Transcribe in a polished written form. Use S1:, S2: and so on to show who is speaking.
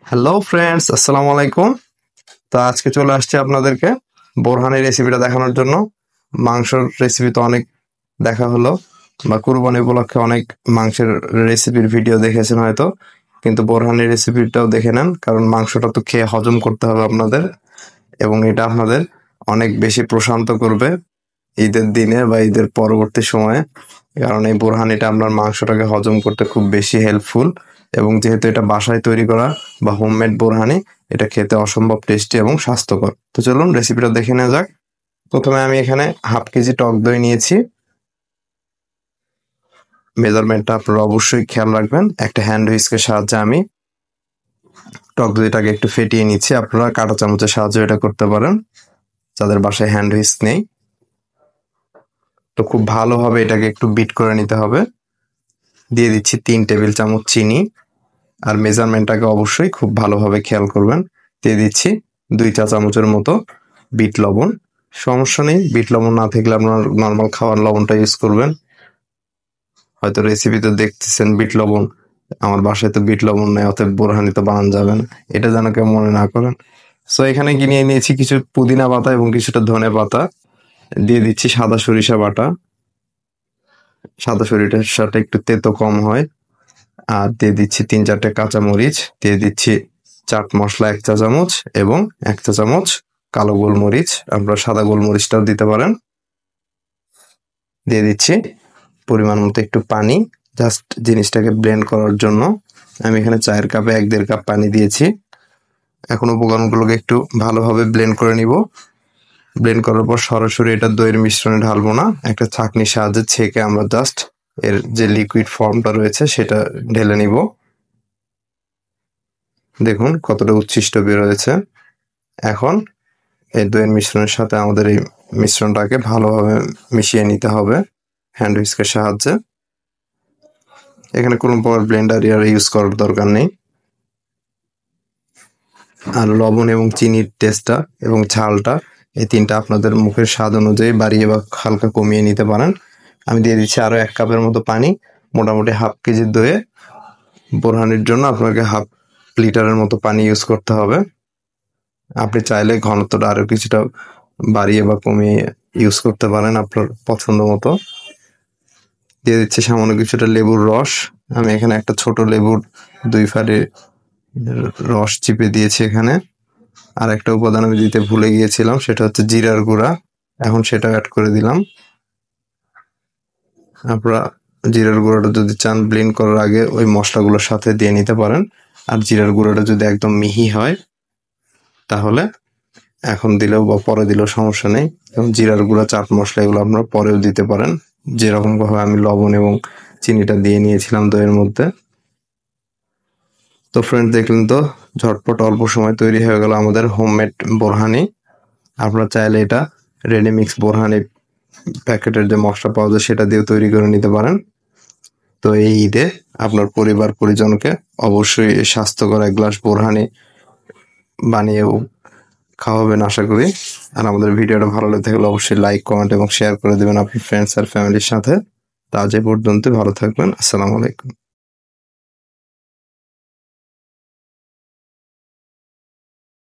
S1: Hello friends, আসসালামু আলাইকুম। তো আজকে চলে আসছে আপনাদেরকে বোরহানি রেসিপিটা দেখানোর জন্য। মাংসের রেসিপি তো অনেক দেখা হলো, বা কুরবানি উপলক্ষে অনেক মাংসের রেসিপির ভিডিও দেখেছেন হয়তো, কিন্তু বোরহানি রেসিপিটাও দেখে নেন, কারণ মাংসটা তো খেয়ে হজম করতে হবে আপনাদের, এবং এটা আপনাদের অনেক বেশি প্রশান্ত করবে ঈদের দিনে বা ঈদের পরবর্তী সময়ে। কারণ এই বোরহানিটা আপনার মাংসটাকে হজম করতে খুব বেশি হেল্পফুল, এবং যেহেতু এটা বাসায় তৈরি করা বা হোমমেড বোরহানি, এটা খেতে অসম্ভব টেস্টি এবং স্বাস্থ্যকর। তো চলুন রেসিপিটা দেখে নেওয়া যাক। প্রথমে আমি এখানে হাফ কেজি টক দই নিয়েছি। মেজারমেন্টটা আপনারা অবশ্যই খেয়াল রাখবেন। একটা হ্যান্ড হুইস্কের সাহায্যে আমি টক দইটাকে একটু ফেটিয়ে নিচ্ছি। আপনারা কাঁটা চামচের সাহায্যে এটা করতে পারেন, যাদের বাসায় হ্যান্ড হুইস্ক নেই। তো খুব ভালোভাবে এটাকে একটু বিট করে নিতে হবে। দিয়ে দিচ্ছি 3 টেবিল চামচ চিনি, আর মেজারমেন্টটাকে অবশ্যই খুব ভালোভাবে খেয়াল করবেন। দিয়ে দিচ্ছি 2 চা চামচের মতো বিট লবণ। সমস্যা নেই, বিট লবণ না থাকলে আপনার নর্মাল খাওয়ার লবণটা ইউজ করবেন। হয়তো রেসিপিতে দেখতেছেন বিট লবণ, আমার বাসায় তো বিট লবণ নেই, অতএব বোরহানি তো বানানো যাবে না, এটা যেন কেউ মনে না করেন। সো এখানে কিনে নিয়েছি কিছু পুদিনা পাতা এবং কিছুটা ধনে পাতা। দিয়ে দিচ্ছি সাদা সরিষা বাটা। সাদা সরিষাটা একটু তেতো কম হয়। আর দিয়ে দিচ্ছি 3-4টে কাঁচামরিচ। দিয়ে দিচ্ছি চাট মশলা 1 চা চামচ এবং 1 চা চামচ কালো গোলমরিচ, আপনারা সাদা গোলমরিচটাও দিতে পারেন। দিয়ে দিচ্ছি পরিমাণ মতো একটু পানি, জাস্ট জিনিসটাকে ব্লেন্ড করার জন্য। আমি এখানে চায়ের কাপে 1-1.5 কাপ পানি দিয়েছি। এখন উপকরণগুলোকে একটু ভালোভাবে ব্লেন্ড করে নিব। ব্লেন্ড করার পর সরাসরি এটা দইয়ের মিশ্রণে ঢালবো না, একটা ছাঁকনির সাহায্যে ছেঁকে আমরা জাস্ট এর যে লিকুইড ফর্মটা রয়েছে সেটা ঢেলে নিব। দেখুন কতটা উচ্ছিষ্ট বের হয়েছে। এখন এই দইয়ের মিশ্রণের সাথে আমাদের এই মিশ্রণটাকে ভালোভাবে মিশিয়ে নিতে হবে হ্যান্ড হুইস্কের সাহায্যে। এখানে কোনো প্রকার ব্লেন্ডার ইউজ করার দরকার নেই। আর লবণ এবং চিনির টেস্টটা এবং ঝালটা, এই তিনটা আপনাদের মুখের স্বাদ অনুযায়ী বাড়িয়ে বা হালকা কমিয়ে নিতে পারেন। আমি দিয়ে দিচ্ছি আরো 1 কাপের মতো পানি। মোটামুটি হাফ কেজি দইয়ে বোরহানির জন্য আপনাকে হাফ লিটারের মতো পানি ইউজ করতে হবে। আপনি চাইলে ঘনত্বটা আরো কিছুটা বাড়িয়ে বা কমিয়ে ইউজ করতে পারেন আপনার পছন্দ মতো। দিয়ে দিচ্ছি সামান্য কিছুটা লেবুর রস। আমি এখানে একটা ছোট লেবুর 2 ফালি রস চিপে দিয়েছি এখানে। আর একটা উপাদান আমি দিতে ভুলে গিয়েছিলাম, সেটা হচ্ছে জিরার গুঁড়া। এখন সেটা অ্যাড করে দিলাম। আপনারা জিরার গুঁড়োটা যদি চান ব্লেন্ড করার আগে ওই মশলাগুলোর সাথে দিয়ে নিতে পারেন। আর জিরার গুঁড়োটা যদি একদম মিহি হয় তাহলে এখন দিলেও বা পরে দিলেও সমস্যা নেই। এবং জিরার গুঁড়া, চাট মশলা এগুলো আপনারা পরেও দিতে পারেন, যেরকম ভাবে আমি লবণ এবং চিনিটা দিয়ে নিয়েছিলাম দইয়ের মধ্যে। তো ফ্রেন্ড, দেখলেন তো ঝটপট অল্প সময় তৈরি হয়ে গেল আমাদের হোমমেড বোরহানি। আপনারা চাইলে এটা রেডিমিক্স বোরহানি প্যাকেটের যে মশলা পাওয়া যায় সেটা দিয়েও তৈরি করে নিতে পারেন। তো এই ঈদে আপনার পরিবার পরিজনকে অবশ্যই স্বাস্থ্যকর 1 গ্লাস বোরহানি বানিয়েও খাওয়াবেন আশা করি। আর আমাদের ভিডিওটা ভালো লেগে থাকলে অবশ্যই লাইক, কমেন্ট এবং শেয়ার করে দেবেন আপনার ফ্রেন্ডস আর ফ্যামিলির সাথে। তা আজ এ পর্যন্ত, ভালো থাকবেন। আসসালামু আলাইকুম।